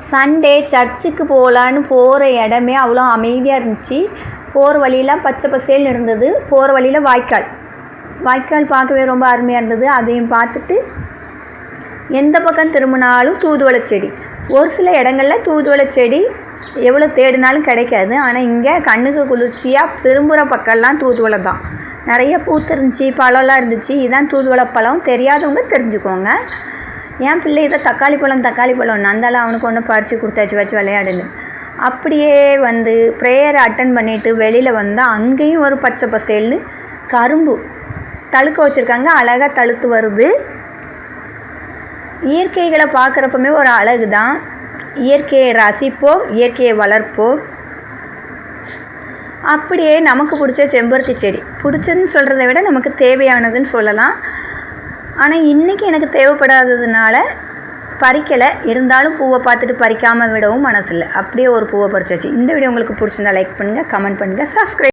Sunday சர்ச்சுக்கு போகலான்னு போகிற இடமே அவ்வளோ அமைதியாக இருந்துச்சு. போகிற வழியெல்லாம் பச்சை பசேல்னு இருந்தது. போகிற வழியில் வாய்க்கால் பார்க்கவே ரொம்ப அருமையாக இருந்தது. அதையும் பார்த்துட்டு எந்த பக்கம் திரும்பினாலும் தூதுவளை செடி. ஒரு சில இடங்களில் தூதுவளை செடி எவ்வளோ தேடினாலும் கிடைக்காது. ஆனால் இங்கே கண்ணுக்கு குளிர்ச்சியாக திரும்புகிற பக்கம்லாம் தூதுவளை தான். நிறைய பூத்திருந்துச்சி, பழம்லாம் இருந்துச்சு. இதுதான் தூதுவளை பழம். தெரியாதவங்க தெரிஞ்சுக்கோங்க. என் பிள்ளை இதை தக்காளி பழம் நந்தாலும் அவனுக்கு ஒன்று பறித்து கொடுத்தாச்சு, வச்சு விளையாடுன்னு. அப்படியே வந்து ப்ரேயரை அட்டன் பண்ணிவிட்டு வெளியில் வந்தால் அங்கேயும் ஒரு பச்சை பசேல்னு கரும்பு தழுக்க வச்சுருக்காங்க. அழகாக தழுத்து வருது. இயற்கைகளை பார்க்குறப்பமே ஒரு அழகு தான். இயற்கையை ரசிப்போம், இயற்கையை வளர்ப்போம். அப்படியே நமக்கு பிடிச்ச செம்பருத்தி செடி, பிடிச்சதுன்னு சொல்கிறத விட நமக்கு தேவையானதுன்னு சொல்லலாம். ஆனால் இன்றைக்கி எனக்கு தேவைப்படாததுனால பறிக்கலை. இருந்தாலும் பூவை பார்த்துட்டு பறிக்காமல் விடவும் மனசில்லை. அப்படியே ஒரு பூவை பறிச்சாச்சு. இந்த வீடியோ உங்களுக்கு பிடிச்சிருந்தா லைக் பண்ணுங்கள், கமெண்ட் பண்ணுங்கள், சப்ஸ்கிரைப்